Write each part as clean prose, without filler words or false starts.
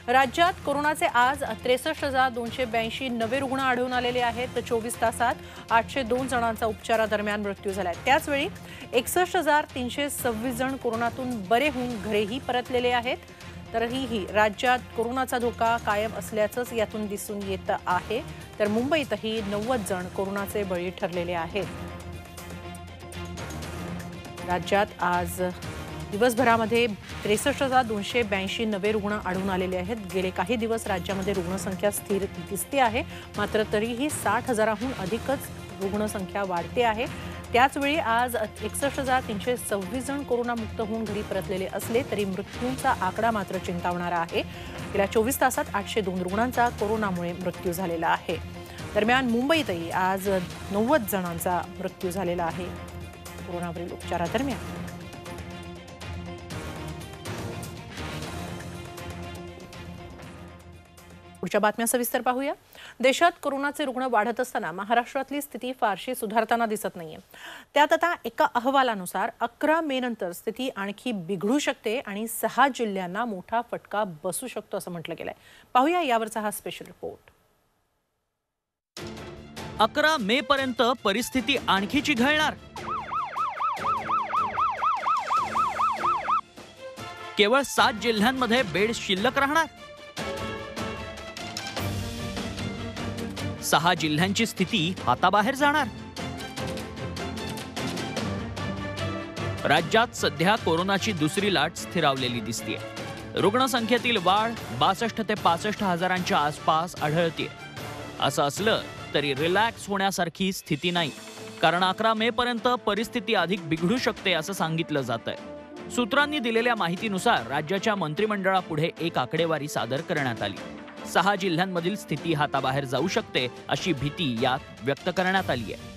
राज्यात कोरोनाचे आज 63,282 नवे रुग्ण आढळून आलेले आहेत. तर 24 तासात 802 जणांचा उपचारादरम्यान मृत्यू झालाय. त्याचवेळी 61,326 जण कोरोनातून बरे होऊन घरेही परतलेले आहेत. तरीही राज्यात कोरोनाचा धोका कायम असल्याचंच यातून दिसून येत आहे. तर मुंबईतही 90 जण कोरोनाचे बळी ठरलेले आहेत. राज्यात आज दिवसभरामध्ये 63,282 नवे रुग्ण आढळून आलेले आहेत. गेले काही दिवस राज्यामध्ये रुग्णसंख्या स्थिर दिसते आहे, मात्र तरीही 60,000हून अधिकच रुग्णसंख्या वाढते आहे. त्याचवेळी आज 61,326 जण कोरोनामुक्त होऊन घरी परतलेले असले तरी मृत्यूंचा आकडा मात्र चिंतावणारा आहे. गेल्या 24 तासात 802 रुग्णांचा कोरोनामुळे मृत्यू झालेला आहे. दरम्यान मुंबईतही आज 90 जणांचा मृत्यू झालेला आहे कोरोनावरील उपचारादरम्यान. पुढच्या बातम्या सविस्तर पाहूया. देशात कोरोनाचे रुग्ण वाढत असताना महाराष्ट्रातली स्थिती फारशी सुधारताना दिसत नाहीये. त्यात आता एका अहवालानुसार 11 मे नंतर स्थिती आणखी बिघडू शकते आणि 6 जिल्ह्यांना मोठा फटका बसू शकतो असं म्हटलं गेलंय. पाहूया यावरचा हा स्पेशल रिपोर्ट. 11 मे पर्यंत परिस्थिती आणखी चिघळणार. केवळ 7 जिल्ह्यांमध्ये बेड शिल्लक राहणार. 6 जिल्ह्यांची स्थिती हाताबाहेर जाणार. राज्यात सध्या कोरोनाची दुसरी लाट स्थिरावलेली दिसतेय. रुग्णसंख्येतील वाढ 62 ते 65 हजारांच्या आसपास आढळते. असं असलं तरी रिलॅक्स होण्यासारखी स्थिती नाही, कारण 11 मे पर्यंत परिस्थिती अधिक बिघडू शकते असं सांगितलं जातंय. सूत्रांनी दिलेल्या माहितीनुसार राज्याच्या मंत्रिमंडळापुढे एक आकडेवारी सादर करण्यात आली. 6 जिल्ह्यांमधील स्थिती हाताबाहेर जाऊ शकते अशी भीती यात व्यक्त करण्यात आली आहे.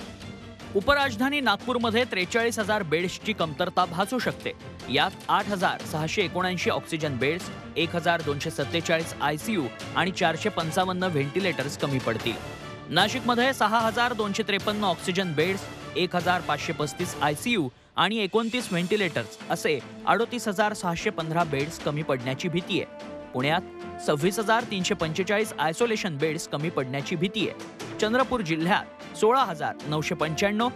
उपराजधानी नागपूरमध्ये 43,000 बेड्सची कमतरता भासू शकते. यात 8,679 ऑक्सिजन बेड्स, 1,247 ICU आणि 455 व्हेंटिलेटर्स कमी पडतील. नाशिकमध्ये 6,253 ऑक्सिजन बेड्स, 1,535 ICU आणि 29 व्हेंटिलेटर्स असे 38,615 बेड्स कमी पडण्याची भीती आहे. पुण्यात 26,345 आयसोलेशन बेड्स कमी पडण्याची भीती आहे. चंद्रपूर जिल्ह्यात 16,995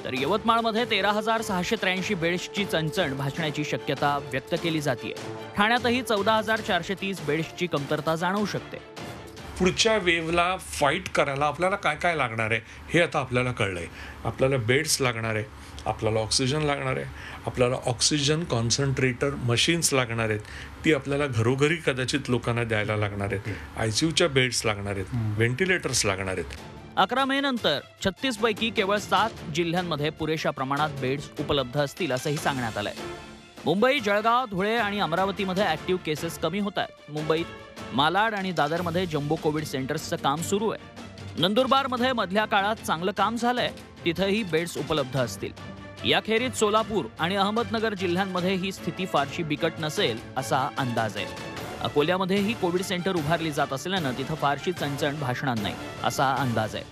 तर यवतमाळमध्ये 13,683 बेड्सची चणचण भासण्याची शक्यता व्यक्त केली जाते. ठाण्यातही 14,430 बेड्सची कमतरता जाणवू शकते. पुढच्या वेव्हला फाईट करायला आपल्याला काय काय लागणार आहे हे आता आपल्याला कळलंय. आपल्याला बेड्स लागणार आहे, आपल्याला ऑक्सिजन लागणार आहे, आपल्याला ऑक्सिजन कॉन्सन्ट्रेटर मशीन्स लागणार आहेत, ती आपल्याला घरोघरी कदाचित लोकांना द्यायला लागणार आहेत, ICUच्या बेड्स लागणार आहेत, व्हेंटिलेटर्स लागणार आहेत. 11 मे नंतर 36 पैकी केवळ 7 जिल्ह्यांमध्ये पुरेशा प्रमाणात बेड्स उपलब्ध असतील असंही सांगण्यात आलंय. मुंबई, जळगाव, धुळे आणि अमरावतीमध्ये ऍक्टिव्ह केसेस कमी होत आहेत. मुंबईत मालाड आणि दादरमध्ये जम्बो कोविड सेंटर्सचं काम सुरू आहे. नंदुरबारमध्ये मधल्या काळात चांगलं काम झालंय, तिथंही बेड्स उपलब्ध असतील. याखेरीज सोलापूर आणि अहमदनगर जिल्ह्यांमध्ये ही स्थिती फारशी बिकट नसेल असा अंदाज आहे. अकोल्यामध्येही कोविड सेंटर उभारली जात असल्यानं तिथं फारशी चणचण भासणार नाही असा अंदाज आहे.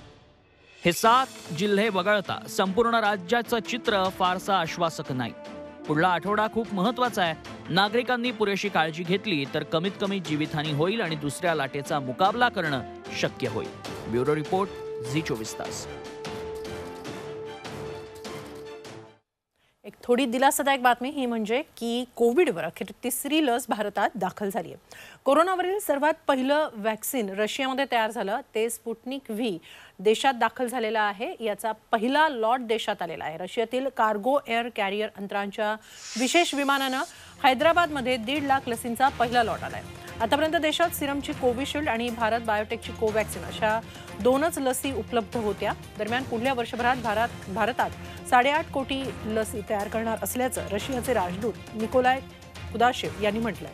हे 7 जिल्हे वगळता संपूर्ण राज्याचं चित्र फारसं आश्वासक नाही. पुढला आठवडा खूप महत्वाचा आहे. नागरिकांनी पुरेशी काळजी घेतली तर कमीत कमी जीवितहानी होईल आणि दुसऱ्या लाटेचा मुकाबला करणं शक्य होईल. ब्युरो रिपोर्ट, झी 24 तास. एक थोडी दिलासादायक बातमी ही म्हणजे की कोविडवर अखेर 3री लस भारतात दाखल झाली आहे. कोरोनावरील सर्वात पहिलं वॅक्सिन रशियामध्ये तयार झालं ते स्पुटनिक व्ही देशात दाखल झालेला आहे. याचा पहिला लॉट देशात आलेला आहे. रशियातील कार्गो एअर कॅरियर अंतरांच्या विशेष विमानानं हैदराबादमध्ये 1.5 लाख लसींचा पहिला लॉट आलाय. आतापर्यंत देशात सिरमची कोविशिल्ड आणि भारत बायोटेकची कोवॅक्सिन अशा 2च लसी उपलब्ध होत्या. दरम्यान पुढल्या वर्षभरात भारतात 8.5 कोटी लसी तयार करणार असल्याचं रशियाचे राजदूत निकोलाय कुदाशेव यांनी म्हटलंय.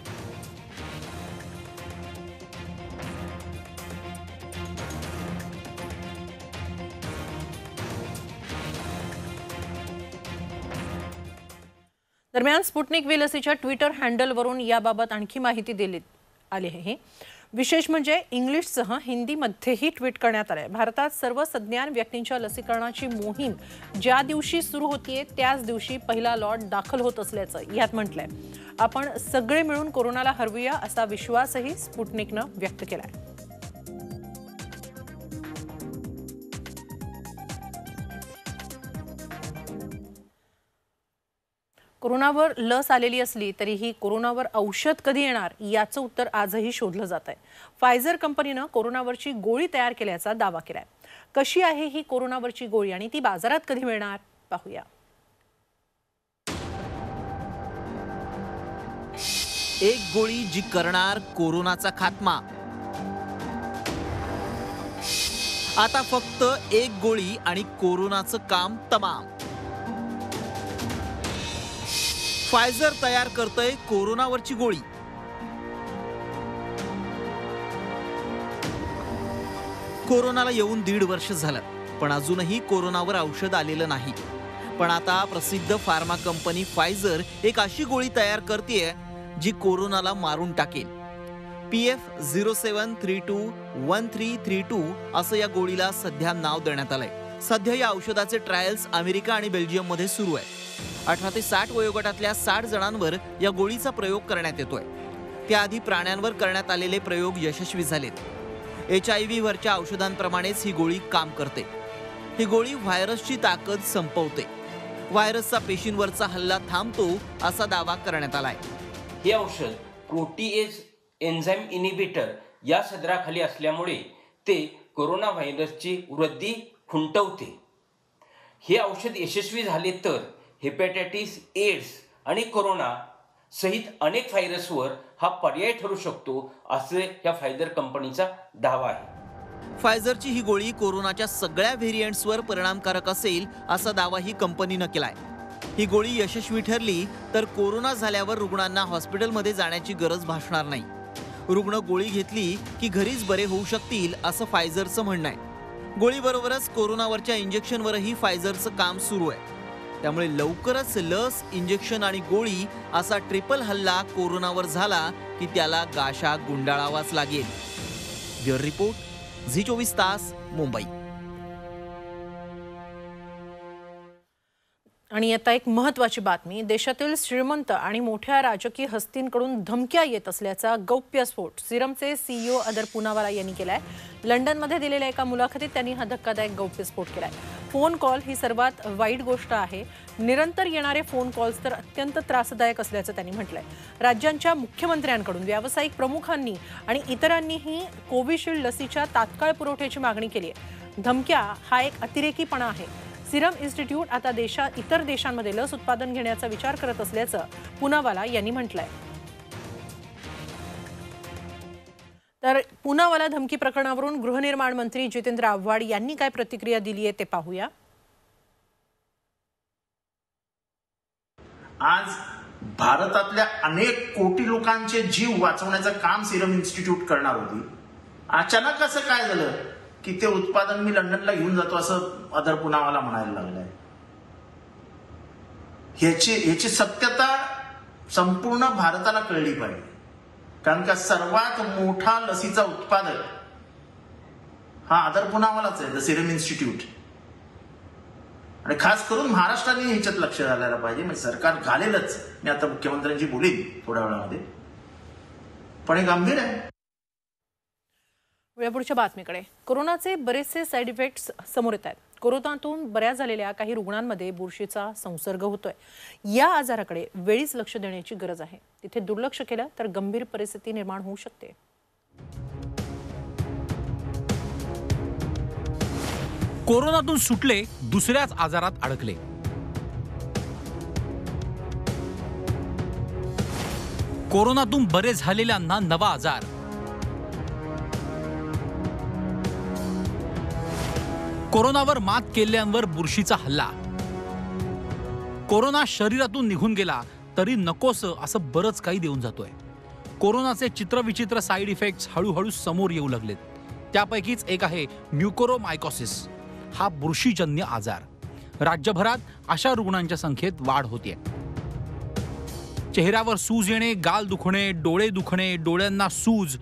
दरम्यान स्पुटनिक व्ही लसीच्या ट्विटर हँडलवरून याबाबत आणखी माहिती दिली. आले आहे. विशेष म्हणजे इंग्लिशसह हिंदीमध्येही ट्विट करण्यात आले. भारतात सर्व सज्ञान व्यक्तींच्या लसीकरणाची मोहीम ज्या दिवशी सुरू होतीये त्याच दिवशी पहिला लॉट दाखल होत असल्याचं यात म्हटलंय. आपण सगळे मिळून कोरोनाला हरवूया असा विश्वासही स्पुटनिकनं व्यक्त केलाय. कोरोनावर लस आलेली असली तरीही कोरोनावर औषध कधी येणार याचं उत्तर आजही शोधलं जात आहे. फायझर कंपनीनं कोरोनावरची गोळी तयार केल्याचा दावा केलाय. कशी आहे ही कोरोनावरची गोळी आणि ती बाजारात कधी मिळणार पाहूया. एक गोळी जी करणार कोरोनाचा खात्मा. आता फक्त एक गोळी आणि कोरोनाचं काम तमाम. फायझर तयार करतोय कोरोनावरची गोळी. कोरोनाला येऊन 1.5 वर्ष झालं, पण अजूनही कोरोनावर औषध आलेलं नाही. पण आता प्रसिद्ध फार्मा कंपनी फायझर एक अशी गोळी तयार करतेय जी कोरोनाला मारून टाकेल. PF07321332 असं या गोळीला सध्या नाव देण्यात आलंय. सध्या या औषधाचे ट्रायल्स अमेरिका आणि बेल्जियममध्ये सुरू आहे. 18 ते 60 वयोगटातल्या 60 जणांवर या गोळीचा प्रयोग करण्यात येतोय. त्याआधी प्राण्यांवर करण्यात आलेले प्रयोग यशस्वी झालेत. HIV वरच्या औषधांप्रमाणेच ही गोळी काम करते. ही गोळी व्हायरसची ताकद संपवते. व्हायरसचा पेशींवरचा हल्ला थांबतो असा दावा करण्यात आलाय. हे औषध प्रोटीएज एन्झाईम इनिबिटर या सदराखाली असल्यामुळे ते कोरोना व्हायरसची वृद्धी खुंटवते. हे औषध यशस्वी झाले तर हेपॅटायटिस, एड्स आणि कोरोना सहित अनेक व्हायरसवर हा पर्याय ठरू शकतो असे या फायझर कंपनीचा दावा आहे. फायझरची ही गोळी कोरोनाच्या सगळ्या व्हेरियंट्सवर परिणामकारक असेल असा दावा ही कंपनीनं केलाय. ही गोळी यशस्वी ठरली तर कोरोना झाल्यावर रुग्णांना हॉस्पिटलमध्ये जाण्याची गरज भासणार नाही. रुग्ण गोळी घेतली की घरीच बरे होऊ शकतील असं फायझरचं म्हणणं आहे. गोळीबरोबरच कोरोनावरच्या इंजेक्शनवरही फायझरचं काम सुरू आहे. त्यामुळे लवकरच लस, इंजेक्शन आणि गोळी असा ट्रिपल हल्ला कोरोनावर झाला की त्याला गाशा गुंडाळावाच लागेल. ब्युरो रिपोर्ट, झी24 तास, मुंबई. आणि आता एक महत्त्वाची बातमी. देशातील श्रीमंत आणि मोठ्या राजकीय हस्तींकडून धमक्या येत असल्याचा गौप्यस्फोट सिरमचे CEO अदर पूनावाला यांनी केलाय. लंडनमध्ये दिलेल्या एका मुलाखतीत त्यांनी हा धक्कादायक गौप्यस्फोट केलाय. फोन कॉल ही सर्वात वाईट गोष्ट आहे. निरंतर येणारे फोन कॉल्स तर अत्यंत त्रासदायक असल्याचं त्यांनी म्हटलंय. राज्यांच्या मुख्यमंत्र्यांकडून व्यावसायिक प्रमुखांनी आणि इतरांनीही कोविशिल्ड लसीच्या तात्काळ पुरवठ्याची मागणी केली आहे. धमक्या हा एक अतिरेकीपणा आहे. सिरम इन्स्टिट्यूट आता इतर देशांमध्ये लस उत्पादन घेण्याचा विचार करत असल्याचं पूनावाला यांनी म्हटलंय. तर पूनावाला धमकी प्रकरणावरून गृहनिर्माण मंत्री जितेंद्र आव्हाड यांनी काय प्रतिक्रिया दिली आहे ते पाहूया. आज भारतातल्या अनेक कोटी लोकांचे जीव वाचवण्याचं काम सिरम इन्स्टिट्यूट करणार होती. अचानक असं काय झालं की ते उत्पादन मी लंडनला घेऊन जातो असं अदर पूनावाला म्हणायला लागलाय. ह्याची सत्यता संपूर्ण भारताला कळली पाहिजे. कारण का सर्वात मोठा लसीचा उत्पादक हा अदर पूनावालाच आहे, द सिरम इन्स्टिट्यूट. आणि खास करून महाराष्ट्राने ह्याच्यात लक्ष घालायला पाहिजे. म्हणजे सरकार घालेलच, मी आता मुख्यमंत्र्यांची बोलीन थोड्या वेळामध्ये, पण हे गंभीर आहे. पुढच्या बातमीकडे. कोरोनाचे बरेचसे साईड इफेक्ट्स समोर येत आहेत. कोरोनातून बऱ्या झालेल्या काही रुग्णांमध्ये बुरशीचा संसर्ग होतोय. या आजाराकडे वेळीच लक्ष देण्याची गरज आहे. तिथे दुर्लक्ष केलं तर गंभीर परिस्थिती निर्माण होऊ शकते. कोरोनातून सुटले, दुसऱ्याच आजारात अडकले. कोरोनातून बरे झालेल्यांना नवा आजार. कोरोनावर मात केल्यांवर बुरशीचा हल्ला. कोरोना शरीरातून निघून गेला तरी नकोसं असं बरंच काही देऊन जातोय. कोरोनाचे चित्रविचित्र साईड इफेक्ट्स हळूहळू समोर येऊ लागलेत. त्यापैकीच एक आहे म्युकोरमायकोसिस. हा बुरशीजन्य आजार. राज्यभरात अशा रुग्णांच्या संख्येत वाढ होतीये. चेहऱ्यावर सूज येणे, गाल दुखणे, डोळे दुखणे, डोळ्यांना सूज,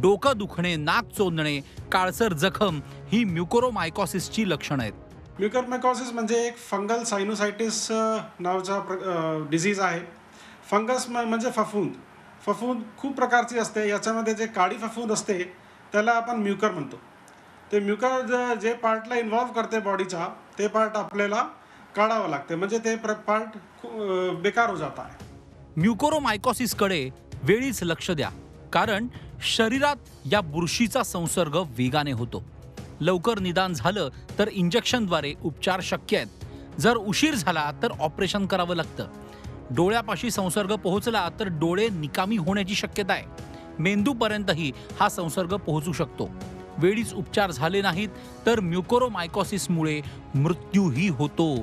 डोकं दुखणे, नाक चोंदणे, काळसर जखम ही म्युकोरोमायकॉसिसची लक्षणं आहेत. म्युकोरमायकॉसिस म्हणजे एक फंगल सायनोसायटिस नावाचा डिझीज आहे. फंगस म्हणजे फफूंद खूप प्रकारची असते. याच्यामध्ये जे काळी फफूंद असते त्याला आपण म्युकर म्हणतो. ते म्युकर जे पार्टला इन्व्हॉल्व करते बॉडीच्या, ते पार्ट आपल्याला काढावं लागते, म्हणजे ते पार्ट बेकार हो जात आहे. म्युकोरोमायकॉसिसकडे वेळीच लक्ष द्या, कारण शरीरात या बुरशीचा संसर्ग वेगाने होतो. लवकर निदान झालं तर इंजेक्शनद्वारे उपचार शक्य आहेत. जर उशीर झाला तर ऑपरेशन करावं लागतं. डोळ्यापाशी संसर्ग पोहोचला तर डोळे निकामी होण्याची शक्यता आहे. मेंदूपर्यंतही हा संसर्ग पोहोचू शकतो. वेळीच उपचार झाले नाहीत तर म्युकोरोमायकॉसिसमुळे मृत्यूही होतो.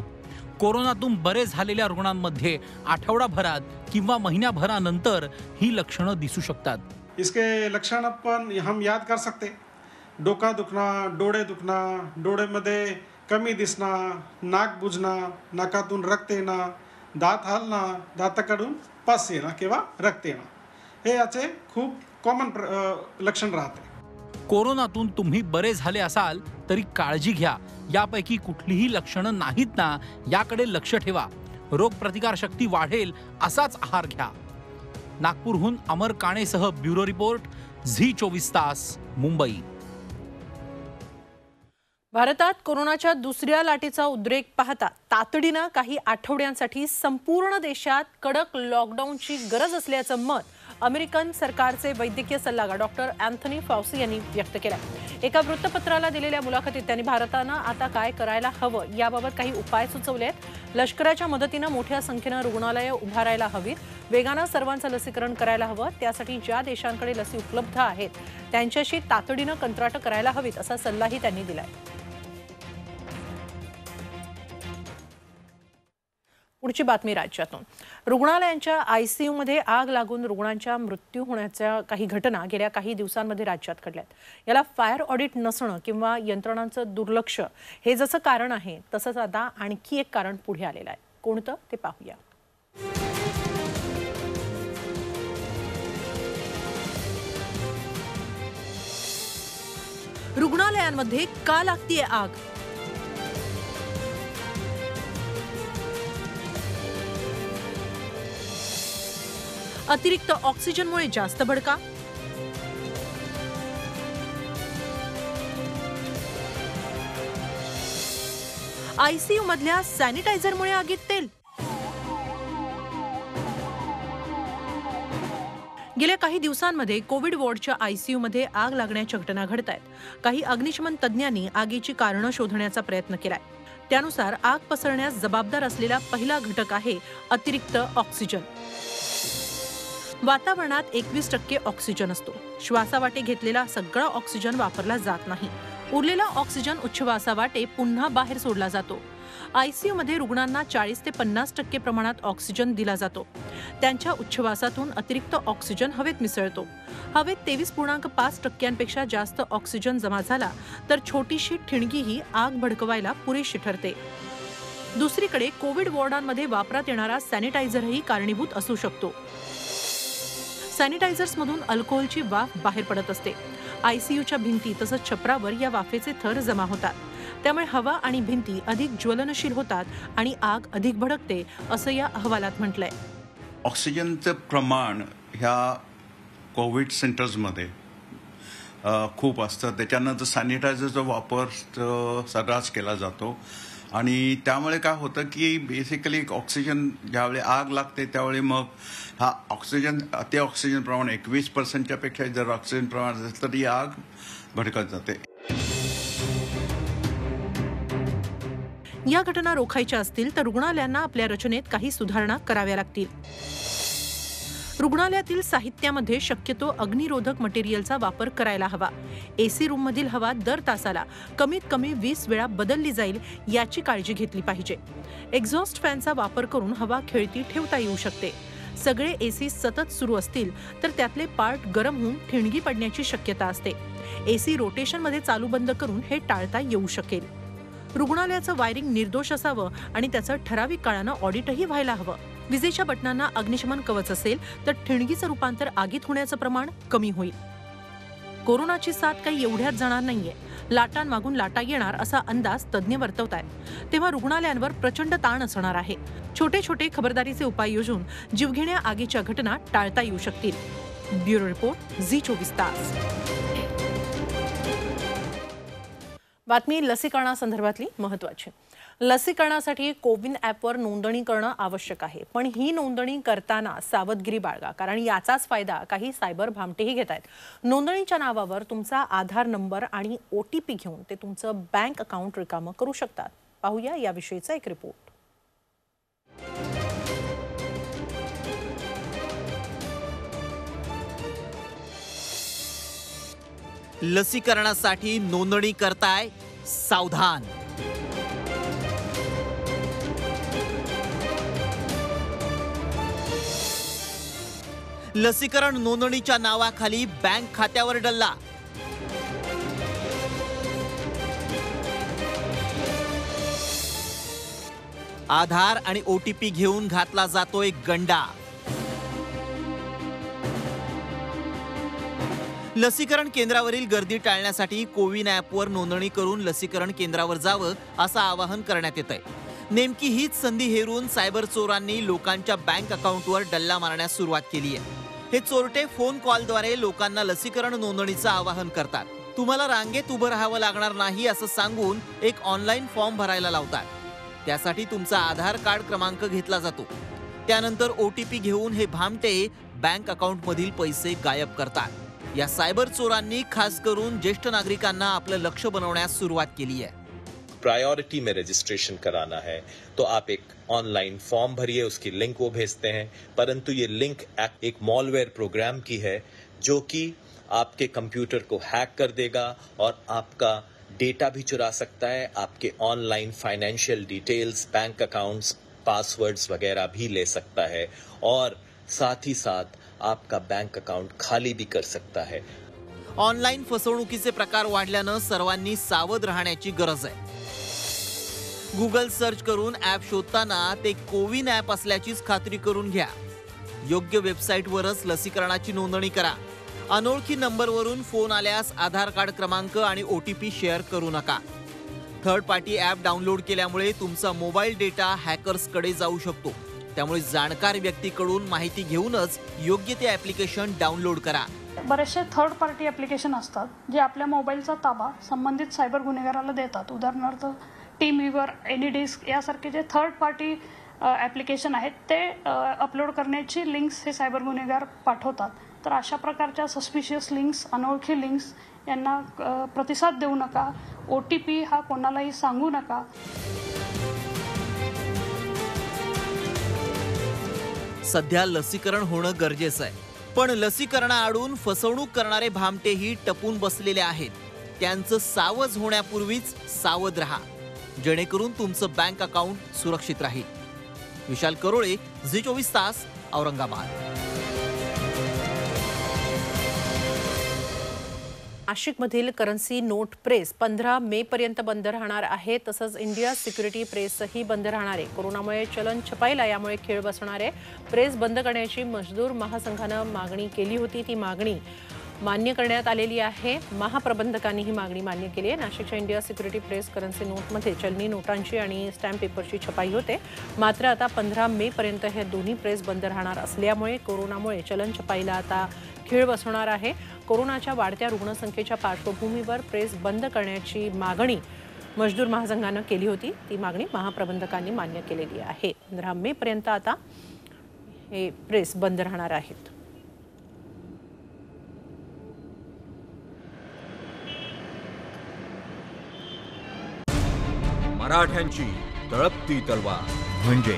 कोरोनातून बरे झालेल्या रुग्णांमध्ये आठवडाभरात किंवा महिन्याभरानंतर ही लक्षणं दिसू शकतात. इसके लक्षण पण हम याद कर सकते. डोका दुखना, डोळे दुखना, डोळ्यामध्ये कमी दिसना, नाक बुजणं, नाकातून रक्त येणं, दात हलणं, दाताकडून पस येणं किंवा रक्त येणं, हे याचे खूप कॉमन लक्षण राहते. कोरोनातून तुम्ही बरे झाले असाल तरी काळजी घ्या. यापैकी कुठलीही लक्षणं नाहीत ना, याकडे लक्ष ठेवा. रोगप्रतिकारशक्ती वाढेल असाच आहार घ्या. नागपूरहून अमर काणेसह ब्युरो रिपोर्ट, झी 24 तास, मुंबई. भारतात कोरोनाच्या दुसऱ्या लाटेचा उद्रेक पाहता तातडीनं काही आठवड्यांसाठी संपूर्ण देशात कडक लॉकडाऊनची गरज असल्याचं मत अमेरिकन सरकारचे वैद्यकीय सल्लागार डॉक्टर अँथनी फाउसी यांनी व्यक्त केलं. एका वृत्तपत्राला दिलेल्या मुलाखतीत त्यांनी भारतानं आता काय करायला हवं याबाबत काही उपाय सुचवले आहेत. लष्कराच्या मदतीनं मोठ्या संख्येनं रुग्णालयं उभारायला हवीत. वेगानं सर्वांचं लसीकरण करायला हवं. त्यासाठी ज्या देशांकडे लसी उपलब्ध आहेत त्यांच्याशी तातडीनं कंत्राटं करायला हवीत असा सल्लाही त्यांनी दिलाय. पुढची बातमी राज्यातून. रुग्णालयांच्या आयसीयूमध्ये आग लागून रुग्णांच्या मृत्यू होण्याच्या काही घटना गेल्या काही दिवसांमध्ये राज्यात घडल्यात. याला फायर ऑडिट नसणं किंवा यंत्रणांचं दुर्लक्ष हे जसं कारण आहे, तसंच आता आणखी एक कारण पुढे आलेलं आहे. कोणतं ते पाहूया. रुग्णालयांमध्ये का लागतीये आग? अतिरिक्त ऑक्सिजनमुळे जास्त भडका? आयसीयू मधल्या सॅनिटायझरमुळे आगीत तेल? गेल्या काही दिवसांमध्ये कोविड वॉर्डच्या आयसीयू मध्ये आग लागण्याच्या घटना घडत आहेत. काही अग्निशमन तज्ज्ञांनी आगीची कारणं शोधण्याचा प्रयत्न केलाय. त्यानुसार आग पसरण्यास जबाबदार असलेला पहिला घटक आहे अतिरिक्त ऑक्सिजन. वातावरणात 21% ऑक्सिजन असतो. श्वासावाटे घेतलेला सगळा ऑक्सिजन वापरला जात नाही. उरलेला ऑक्सिजन उच्छवासावाटे पुन्हा बाहेर सोडला जातो. आयसीयू मध्ये रुग्णांना 40 ते 50% प्रमाणात ऑक्सिजन दिला जातो. त्यांच्या उच्छवासातून अतिरिक्त ऑक्सिजन हवेत मिसळतो. हवेत 23.5% जास्त ऑक्सिजन जमा झाला तर छोटीशी ठिणगीही आग भडकवायला पुरेशी ठरते. दुसरीकडे कोविड वॉर्डांमध्ये वापरात येणारा सॅनिटायझरही कारणीभूत असू शकतो. सॅनिटायझर्समधून अल्कोहोलची वाफ बाहेर पडत असते. आयसीयूच्या भिंती तसंच छपरावर या वाफेचे थर जमा होतात. त्यामुळे हवा आणि भिंती अधिक ज्वलनशील होतात आणि आग अधिक भडकते असं या अहवालात म्हटलंय. ऑक्सिजनचं प्रमाण ह्या कोविड सेंटर्समध्ये खूप असतं. त्याच्यानंतर सॅनिटायझरचा वापर सर्रास केला जातो आणि त्यामुळे काय होतं की बेसिकली ऑक्सिजन ज्यावेळी आग लागते त्यावेळी मग हा ऑक्सिजन अति ऑक्सिजन प्रमाण 21%च्या पेक्षा जर ऑक्सिजन प्रमाण असेल तर ही आग भडकत जाते. या घटना रोखायच्या असतील तर रुग्णालयांना आपल्या रचनेत काही सुधारणा कराव्या लागतील. रुग्णालयातील साहित्यामध्ये शक्यतो अग्निरोधक मटेरियलचा वापर करायला हवा. एसी रूममधील हवा दर तासाला कमीत कमी 20 वेळा बदलली जाईल याची काळजी घेतली पाहिजे. एक्झॉस्ट फॅनचा वापर करून हवा खेळती ठेवता येऊ शकते. सगळे एसी सतत सुरू असतील तर त्यातले पार्ट गरम होऊन ठिणगी पडण्याची शक्यता असते. एसी रोटेशनमध्ये चालू बंद करून हे टाळता येऊ शकेल. रुग्णालयाचं वायरिंग निर्दोष असावं आणि त्याचं ठराविक काळानं ऑडिटही व्हायला हवं. विजेच्या बटनांना अग्निशमन कवच असेल तर ठिणगीचं रूपांतर आगीत होण्याचं प्रमाण कमी होईल. कोरोनाची साथ काही एवढ्यात जाणार नाहीये. लाटांमागून लाटा येणार असा अंदाज तज्ज्ञ वर्तवतायत. तेव्हा रुग्णालयांवर प्रचंड ताण असणार आहे. छोटे छोटे खबरदारीचे उपाय योजून जीवघेण्या आगीच्या घटना टाळता येऊ शकतील. ब्युरो रिपोर्ट, झी24 तास. बातमी लसीकरणासंदर्भातली महत्त्वाची. लसीकरणासाठी कोविन ॲपवर नोंदणी करणं आवश्यक आहे, पण ही नोंदणी करताना सावधगिरी बाळगा, कारण याचाच फायदा काही सायबर भामटेही घेत आहेत. नोंदणीच्या नावावर तुमचा आधार नंबर आणि OTP घेऊन ते तुमचं बँक अकाउंट रिकामं करू शकतात. पाहूया याविषयीचा एक रिपोर्ट. लसीकरणासाठी नोंदणी करताय, सावधान. लसीकरण नोंदणीच्या नावाखाली बँक खात्यावर डल्ला. आधार आणि OTP घेऊन घातला जातोय गंडा. लसीकरण केंद्रावरील गर्दी टाळण्यासाठी कोविन ॲपवर नोंदणी करून लसीकरण केंद्रावर जावं असं आवाहन करण्यात येतंय. नेमकी हीच संधी हेरून सायबर चोरांनी लोकांच्या बँक अकाउंटवर डल्ला मारण्यास सुरुवात केली आहे. हे चोरटे फोन कॉलद्वारे लोकांना लसीकरण नोंदणीचं आवाहन करतात. तुम्हाला रांगेत उभं राहावं लागणार नाही असं सांगून एक ऑनलाईन फॉर्म भरायला लावतात. त्यासाठी तुमचा आधार कार्ड क्रमांक घेतला जातो. त्यानंतर OTP घेऊन हे भामटे बँक अकाउंटमधील पैसे गायब करतात. या सायबर चोरांनी खास करून ज्येष्ठ नागरिकांना आपलं लक्ष बनवण्यास सुरुवात केली है. प्रायोरिटी में रजिस्ट्रेशन कराना है तो आप एक ऑनलाइन फॉर्म भरिए, उसकी लिंक वो भेजते हैं, परंतु ये लिंक एक मॉलवेयर प्रोग्राम की है जो कि आपके कंप्यूटर को हैक कर देगा और आपका डेटा भी चुरा सकता है. आपके online financial details, bank accounts, passwords वगैरह भी ले सकता है और साथ ही साथ आपका बैंक अकाउंट खाली भी कर सकता है. ऑनलाईन फसवणुकीचे प्रकार वाढल्यानं सर्वांनी सावध राहण्याची गरज आहे. गूगल सर्च करून ॲप शोधताना ते कोविन ॲप असल्याचीच खात्री करून घ्या. योग्य वेबसाईटवरच लसीकरणाची नोंदणी करा. अनोळखी नंबरवरून फोन आल्यास आधार कार्ड क्रमांक आणि OTP शेअर करू नका. थर्ड पार्टी ॲप डाउनलोड केल्यामुळे तुमचा मोबाईल डेटा हॅकर्सकडे जाऊ शकतो. त्यामुळे जाणकार व्यक्तीकडून माहिती घेऊनच योग्य ते ॲप्लिकेशन डाउनलोड करा. बरेचसे थर्ड पार्टी ॲप्लिकेशन असतात जे आपल्या मोबाईलचा ताबा संबंधित सायबर गुन्हेगाराला देतात. उदाहरणार्थ टीमव्हीवर, एनीडिस्क यासारखे जे थर्ड पार्टी ॲप्लिकेशन आहेत ते अपलोड करण्याची लिंक्स हे सायबर गुन्हेगार पाठवतात. तर अशा प्रकारच्या सस्पिशियस लिंक्स, अनोळखी लिंक्स यांना प्रतिसाद देऊ नका. OTP हा कोणालाही सांगू नका. सध्या लसीकरण होणं गरजेचं आहे, पण लसीकरणाआडून फसवणूक करणारे भामटेही टपून बसलेले आहेत. त्यांचं सावध होण्यापूर्वीच सावध राहा, जेणेकरून तुमचं बँक अकाउंट सुरक्षित राहील. विशाल करोळे, झी24 तास, औरंगाबाद. नाशिकमधील करन्सी नोट प्रेस 15 मे पर्यंत बंद राहणार आहे. तसंच इंडिया सिक्युरिटी प्रेसही बंद राहणार आहे. कोरोनामुळे चलन छपाईला यामुळे खेळ बसणार आहे. प्रेस बंद करण्याची मजदूर महासंघानं मागणी केली होती. ती मागणी मान्य करण्यात आलेली आहे. महाप्रबंधकांनी ही मागणी मान्य केली आहे. नाशिकच्या इंडिया सिक्युरिटी प्रेस करन्सी नोटमध्ये चलनी नोटांची आणि स्टॅम्प पेपरची छपाई होते. मात्र आता 15 मे पर्यंत हे दोन्ही प्रेस बंद राहणार असल्यामुळे कोरोनामुळे चलन छपाईला आता खीळ बसणार आहे. कोरोनाच्या वाढत्या रुग्णसंख्येच्या पार्श्वभूमीवर प्रेस बंद करण्याची मागणी मजदूर महासंघानं केली होती. ती मागणी महाप्रबंधकांनी मान्य केलेली आहे. 15 मे पर्यंत आता हे प्रेस बंद राहणार आहेत. मराठ्यांची तळपती तलवार म्हणजे